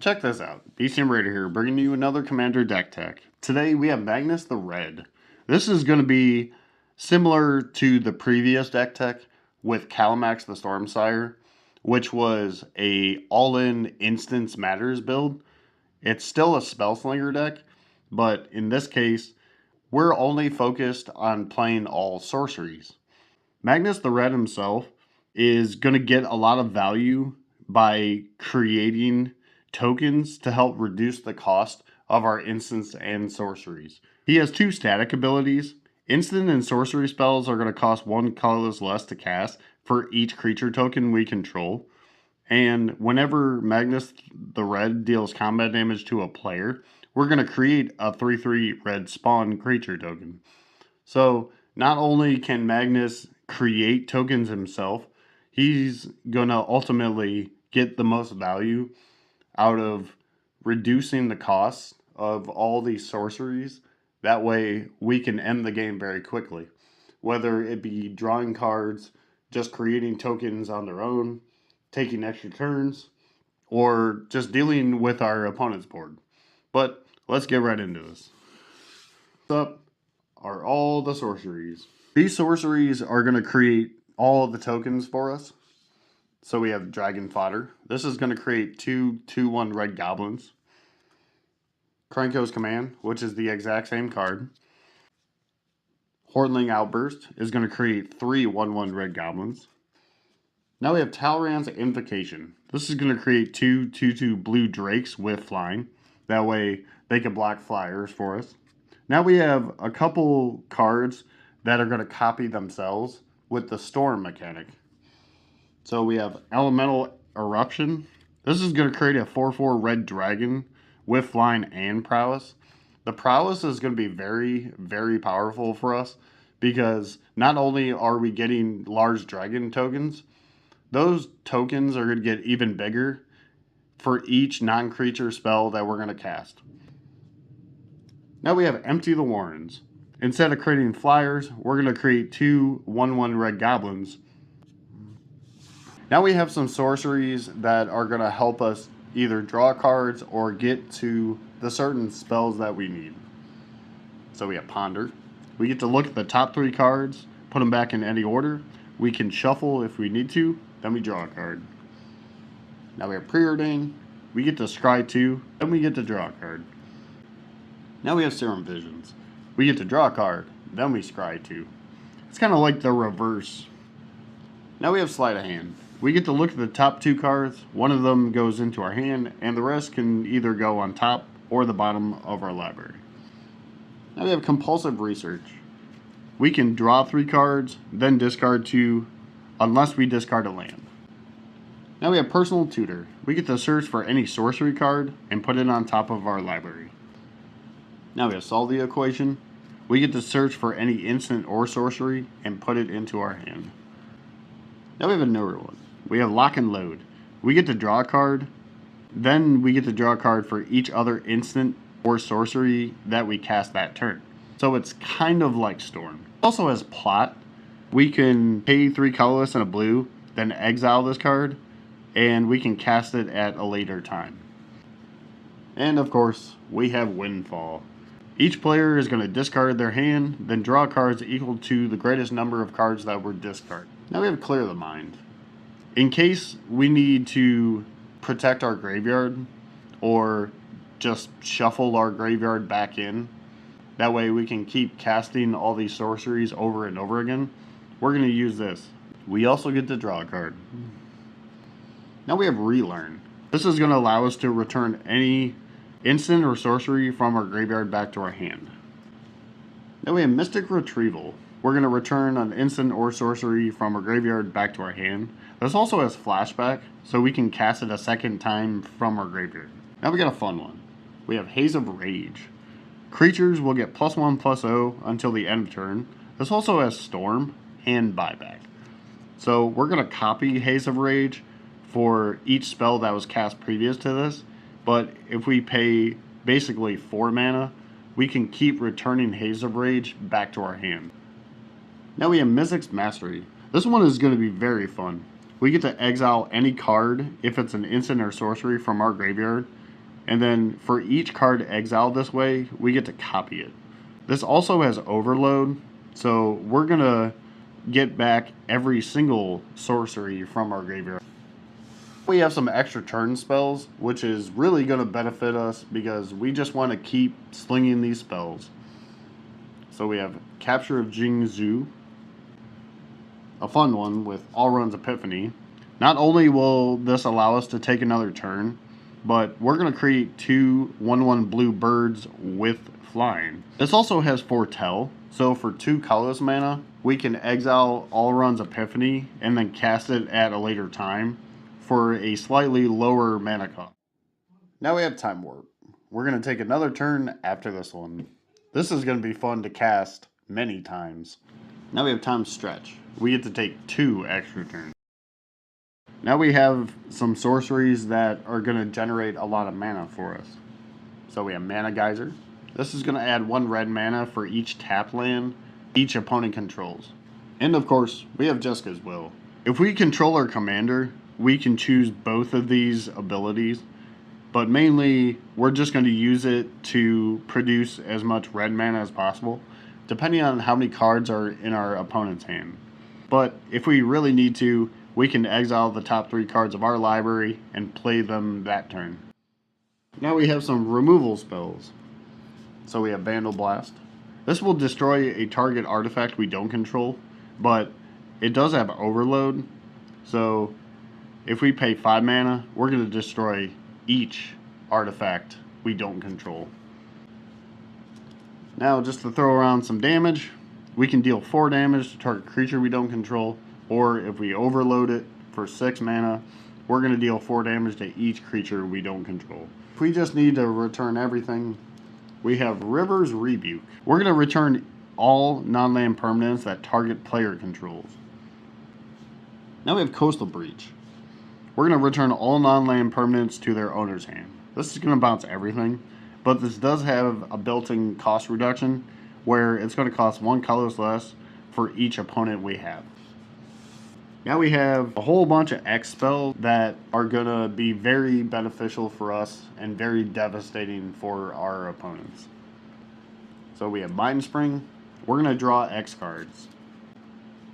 Check this out. BCM Raider here, bringing you another Commander deck tech. Today we have Magnus the Red. This is going to be similar to the previous deck tech with Calamax the Stormsire, which was a all-in Instance Matters build. It's still a Spellslinger deck, but in this case, we're only focused on playing all sorceries. Magnus the Red himself is going to get a lot of value by creating tokens to help reduce the cost of our instants and sorceries. He has two static abilities. Instant and sorcery spells are going to cost one colorless less to cast for each creature token we control. And whenever Magnus the Red deals combat damage to a player, we're going to create a 3/3 red spawn creature token. So not only can Magnus create tokens himself, he's going to ultimately get the most value out of reducing the cost of all these sorceries. That way we can end the game very quickly. Whether it be drawing cards, just creating tokens on their own, taking extra turns, or just dealing with our opponent's board. But let's get right into this. What's up are all the sorceries. These sorceries are going to create all of the tokens for us. So we have Dragon Fodder. This is going to create 2/2/1 red goblins. Krenko's Command, which is the exact same card. Hornling Outburst is going to create 3/1/1 red goblins. Now we have Talrand's Invocation. This is going to create 2/2/2 blue drakes with flying. That way they can block flyers for us. Now we have a couple cards that are going to copy themselves with the Storm mechanic. So we have Elemental Eruption. This is going to create a 4/4 red dragon with flying and prowess. The prowess is going to be very, very powerful for us because not only are we getting large dragon tokens, those tokens are going to get even bigger for each non-creature spell that we're going to cast. Now we have Empty the Warrens. Instead of creating flyers, we're going to create 2/1/1 red goblins. Now we have some sorceries that are going to help us either draw cards or get to the certain spells that we need. So we have Ponder. We get to look at the top 3 cards, put them back in any order. We can shuffle if we need to, then we draw a card. Now we have Preordain. We get to scry 2, then we get to draw a card. Now we have Serum Visions. We get to draw a card, then we scry 2. It's kind of like the reverse. Now we have Sleight of Hand. We get to look at the top 2 cards, one of them goes into our hand, and the rest can either go on top or the bottom of our library. Now we have Compulsive Research. We can draw 3 cards, then discard 2, unless we discard a land. Now we have Personal Tutor. We get to search for any sorcery card and put it on top of our library. Now we have Solve the Equation. We get to search for any instant or sorcery and put it into our hand. Now we have a newer one. We have Lock and Load. We get to draw a card, then we get to draw a card for each other instant or sorcery that we cast that turn. So it's kind of like Storm. It also has Plot. We can pay 3 colorless and a blue, then exile this card, and we can cast it at a later time. And of course, we have Windfall. Each player is going to discard their hand, then draw cards equal to the greatest number of cards that were discarded. Now we have Clear the Mind. In case we need to protect our graveyard or just shuffle our graveyard back in, that way we can keep casting all these sorceries over and over again, we're going to use this. We also get to draw a card. Now we have Relearn. This is going to allow us to return any instant or sorcery from our graveyard back to our hand. Then we have Mystic Retrieval. We're going to return an instant or sorcery from our graveyard back to our hand. This also has Flashback, so we can cast it a second time from our graveyard. Now we got a fun one. We have Haze of Rage. Creatures will get +1/+0 until the end of turn. This also has Storm and Buyback. So we're going to copy Haze of Rage for each spell that was cast previous to this. But if we pay basically 4 mana, we can keep returning Haze of Rage back to our hand. Now we have Mizzix's Mastery. This one is going to be very fun. We get to exile any card if it's an instant or sorcery from our graveyard And then for each card exiled this way, we get to copy it. This also has overload, so we're going to get back every single sorcery from our graveyard. We have some extra turn spells, which is really going to benefit us because we just want to keep slinging these spells. So we have Capture of Jingzhou, a fun one with Allrun's Epiphany. Not only will this allow us to take another turn, but we're going to create 2 1/1 blue birds with flying. This also has Foretell, so for 2 colorless mana, we can exile Allrun's Epiphany and then cast it at a later time for a slightly lower mana cost. Now we have Time Warp. We're going to take another turn after this one. This is going to be fun to cast many times. Now we have Time Stretch. We get to take 2 extra turns. Now we have some sorceries that are going to generate a lot of mana for us. So we have Mana Geyser. This is going to add 1 red mana for each tapped land each opponent controls. And of course, we have Jessica's Will. If we control our commander, we can choose both of these abilities, but mainly we're just going to use it to produce as much red mana as possible, depending on how many cards are in our opponent's hand. But if we really need to, we can exile the top 3 cards of our library and play them that turn. Now we have some removal spells. So we have Vandal Blast. This will destroy a target artifact we don't control, but it does have overload. So if we pay 5 mana, we're going to destroy each artifact we don't control. Now, just to throw around some damage, we can deal 4 damage to target creature we don't control, or if we overload it for 6 mana, we're going to deal 4 damage to each creature we don't control. If we just need to return everything, we have River's Rebuke. We're going to return all non-land permanents that target player controls. Now we have Coastal Breach. We're going to return all non-land permanents to their owner's hand. This is going to bounce everything, but this does have a built-in cost reduction where it's going to cost 1 colorless less for each opponent we have. Now we have a whole bunch of X spells that are going to be very beneficial for us and very devastating for our opponents. So we have Mind Spring. We're going to draw X cards.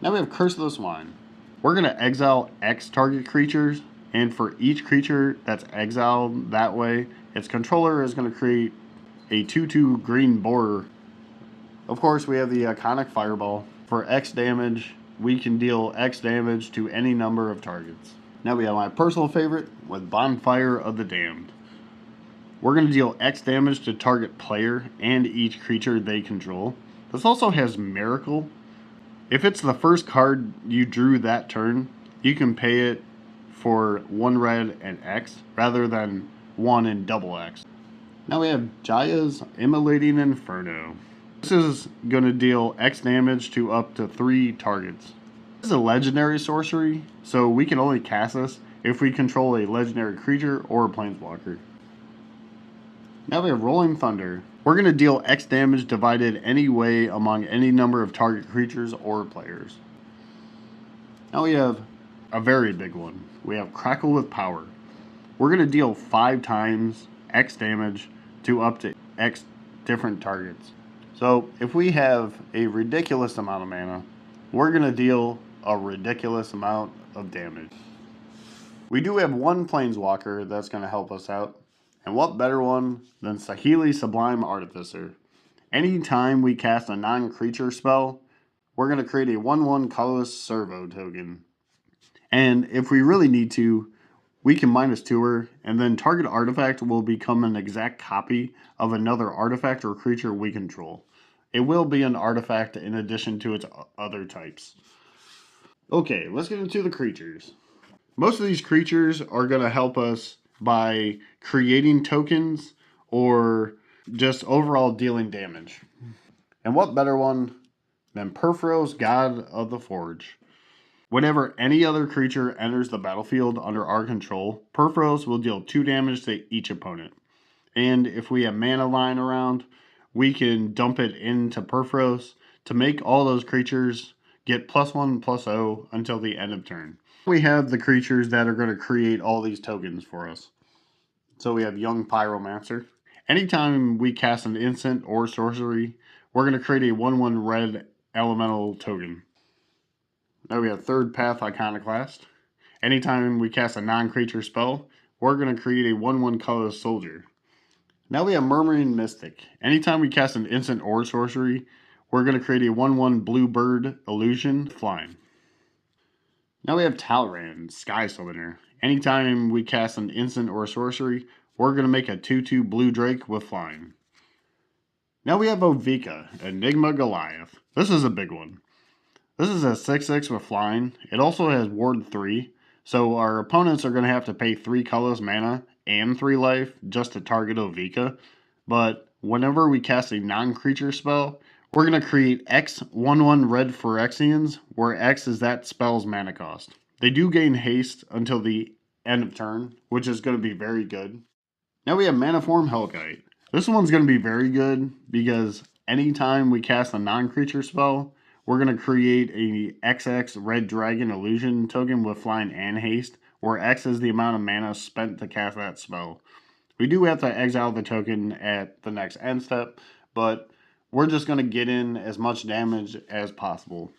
Now we have Curse of the Swine. We're going to exile X target creatures, and for each creature that's exiled that way, its controller is going to create a 2/2 green boar. Of course, we have the iconic Fireball. For X damage, we can deal X damage to any number of targets. Now we have my personal favorite with Bonfire of the Damned. We're going to deal X damage to target player and each creature they control. This also has Miracle. If it's the first card you drew that turn, you can pay it for 1 red and X rather than 1 and double X. Now we have Jaya's Immolating Inferno. This is going to deal X damage to up to 3 targets. This is a legendary sorcery, so we can only cast this if we control a legendary creature or a planeswalker. Now we have Rolling Thunder. We're going to deal X damage divided any way among any number of target creatures or players. Now we have a very big one. We have Crackle with Power. We're going to deal 5 times X damage to up to X different targets. So if we have a ridiculous amount of mana, we're going to deal a ridiculous amount of damage. We do have 1 planeswalker that's going to help us out. And what better one than Saheeli Sublime Artificer. Anytime we cast a non-creature spell, we're going to create a 1/1 colorless servo token. And if we really need to, we can -2 her, and then target artifact will become an exact copy of another artifact or creature we control. It will be an artifact in addition to its other types. Okay, let's get into the creatures. Most of these creatures are going to help us by creating tokens or just overall dealing damage. And what better one than Perforos, God of the Forge. Whenever any other creature enters the battlefield under our control, Perforos will deal 2 damage to each opponent. And if we have mana lying around, we can dump it into Perforos to make all those creatures get +1/+0 until the end of turn. We have the creatures that are going to create all these tokens for us. So we have Young Pyromancer. Anytime we cast an instant or sorcery, we're going to create a 1/1 red elemental token. Now we have Third Path Iconoclast. Anytime we cast a non-creature spell, we're going to create a 1/1 colorless soldier. Now we have Murmuring Mystic. Anytime we cast an instant or sorcery, we're going to create a 1/1 blue bird illusion flying. Now we have Talrand, Sky Slinger. Anytime we cast an instant or sorcery, we're going to make a 2/2 blue drake with flying. Now we have Ovika, Enigma Goliath. This is a big one. This is a 6/6 with flying. It also has Ward 3, so our opponents are going to have to pay 3 colorless mana and 3 life just to target Ovika. But whenever we cast a non-creature spell, we're going to create X 1/1 red Phyrexians, where X is that spell's mana cost. They do gain haste until the end of turn, which is going to be very good. Now we have Maniform Hellkite. This one's going to be very good because anytime we cast a non-creature spell, we're going to create a XX Red Dragon Illusion token with flying and haste, where X is the amount of mana spent to cast that spell. We do have to exile the token at the next end step, but we're just going to get in as much damage as possible.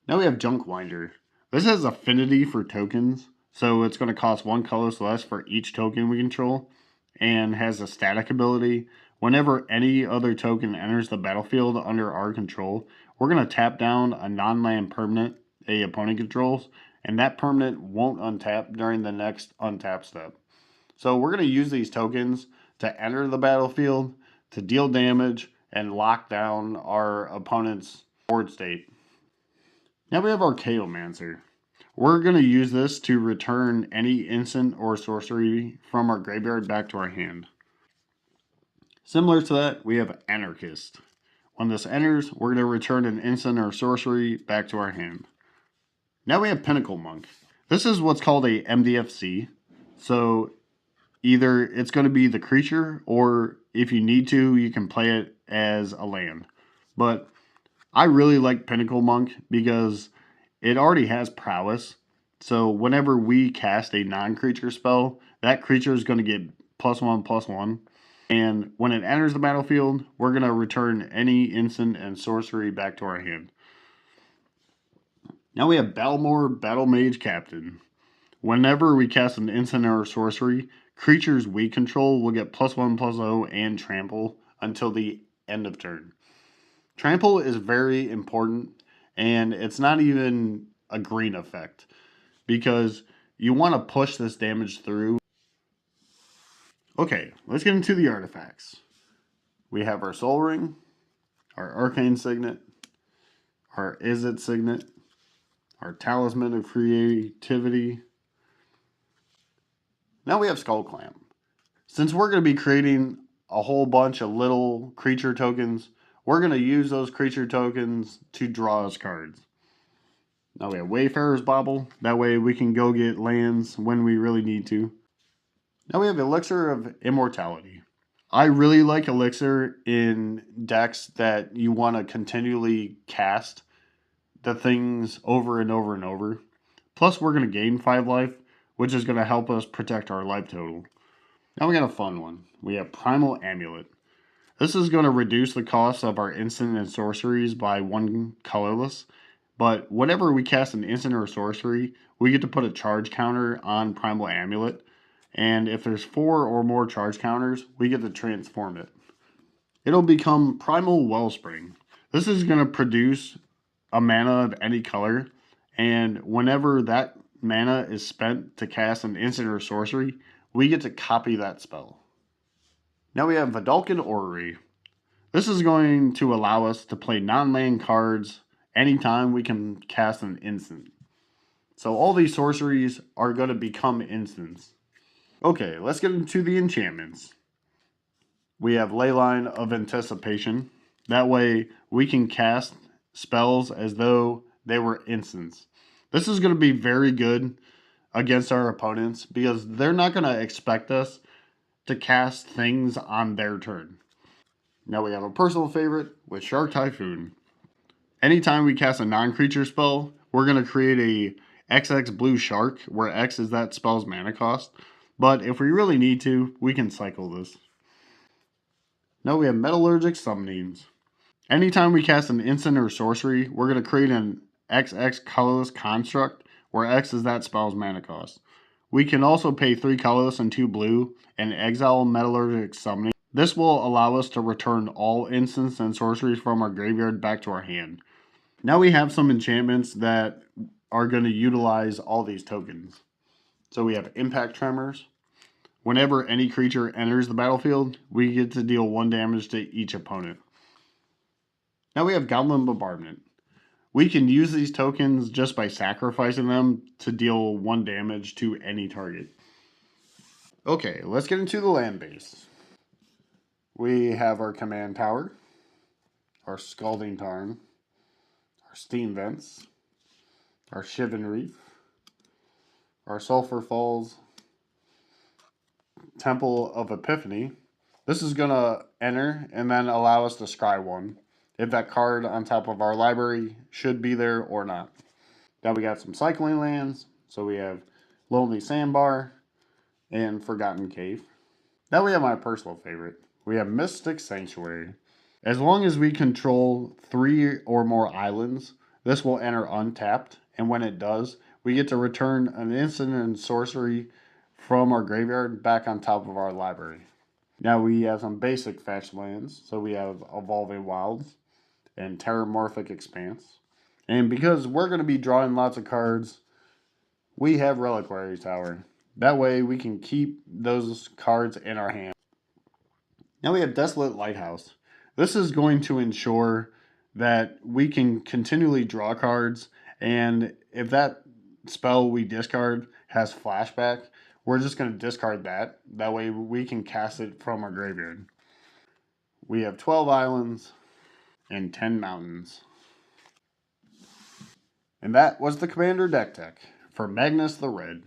Now we have Junkwinder. This has affinity for tokens, so it's going to cost 1 colorless less for each token we control, and has a static ability. Whenever any other token enters the battlefield under our control, we're going to tap down a non-land permanent a opponent controls, and that permanent won't untap during the next untap step. So we're going to use these tokens to enter the battlefield, to deal damage, and lock down our opponent's board state. Now we have Archaeomancer. We're going to use this to return any instant or sorcery from our graveyard back to our hand. Similar to that, we have Anarchist. When this enters, we're going to return an instant or sorcery back to our hand. Now we have Pinnacle Monk. This is what's called a MDFC. So either it's going to be the creature, or if you need to, you can play it as a land. But I really like Pinnacle Monk because it already has prowess. So whenever we cast a non-creature spell, that creature is going to get +1/+1. And when it enters the battlefield, we're going to return any instant and sorcery back to our hand. Now we have Balmor Battle Mage Captain. Whenever we cast an instant or sorcery, creatures we control will get +1/+0 and trample until the end of turn. Trample is very important, and it's not even a green effect, because you want to push this damage through. Okay, let's get into the artifacts. We have our Soul Ring, our Arcane Signet, our Izzet Signet, our Talisman of Creativity. Now we have Skull Clamp. Since we're going to be creating a whole bunch of little creature tokens, we're going to use those creature tokens to draw us cards. Now we have Wayfarer's Bauble. That way we can go get lands when we really need to. Now we have Elixir of Immortality. I really like Elixir in decks that you want to continually cast the things over and over and over. Plus we're going to gain 5 life, which is going to help us protect our life total. Now we got a fun one. We have Primal Amulet. This is going to reduce the cost of our instant and sorceries by 1 colorless. But whenever we cast an instant or sorcery, we get to put a charge counter on Primal Amulet. And if there's 4 or more charge counters, we get to transform it. It'll become Primal Wellspring. This is going to produce a mana of any color. And whenever that mana is spent to cast an instant or sorcery, we get to copy that spell. Now we have Vidalcan Orrery. This is going to allow us to play non-land cards anytime we can cast an instant. So all these sorceries are going to become instants. Okay, let's get into the enchantments. We have Leyline of Anticipation. That way we can cast spells as though they were instants. This is going to be very good against our opponents because they're not going to expect us to cast things on their turn. Now we have a personal favorite with Shark Typhoon. Anytime we cast a non-creature spell, we're going to create a XX blue shark, where X is that spell's mana cost. but if we really need to, we can cycle this. Now we have Metallurgic Summonings. Anytime we cast an instant or sorcery, we're going to create an XX colorless construct, where X is that spell's mana cost. We can also pay 3 colorless and 2 blue and exile Metallurgic Summoning. This will allow us to return all instants and sorceries from our graveyard back to our hand. Now we have some enchantments that are going to utilize all these tokens. So we have Impact Tremors. Whenever any creature enters the battlefield, we get to deal 1 damage to each opponent. Now we have Goblin Bombardment. We can use these tokens just by sacrificing them to deal 1 damage to any target. Okay, let's get into the land base. We have our Command Tower, our Scalding Tarn, our Steam Vents, our Shivan Reef, our Sulphur Falls, Temple of Epiphany. This is going to enter and then allow us to scry 1 if that card on top of our library should be there or not. Now we got some cycling lands. So we have Lonely Sandbar and Forgotten Cave. Now we have my personal favorite. We have Mystic Sanctuary. As long as we control 3 or more islands, this will enter untapped. And when it does, we get to return an instant and sorcery from our graveyard back on top of our library. Now we have some basic fetch lands. So we have Evolving Wilds and Terramorphic Expanse. And because we're going to be drawing lots of cards, we have Reliquary Tower. That way we can keep those cards in our hand. Now we have Desolate Lighthouse. This is going to ensure that we can continually draw cards, and if that spell we discard has flashback, we're just going to discard that. That way we can cast it from our graveyard. We have 12 islands and 10 mountains. And that was the Commander deck tech for Magnus the Red.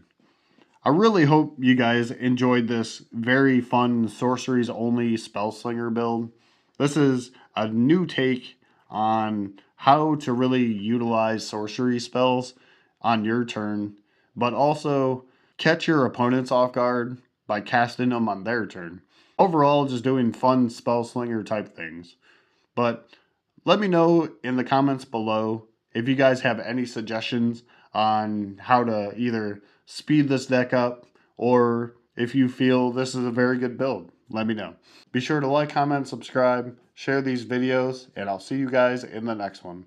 I really hope you guys enjoyed this very fun Sorceries Only Spellslinger build. This is a new take on how to really utilize sorcery spells on your turn, but also catch your opponents off guard by casting them on their turn. Overall, just doing fun Spellslinger type things. But let me know in the comments below if you guys have any suggestions on how to either speed this deck up, or if you feel this is a very good build, let me know. Be sure to like, comment, subscribe, share these videos, and I'll see you guys in the next one.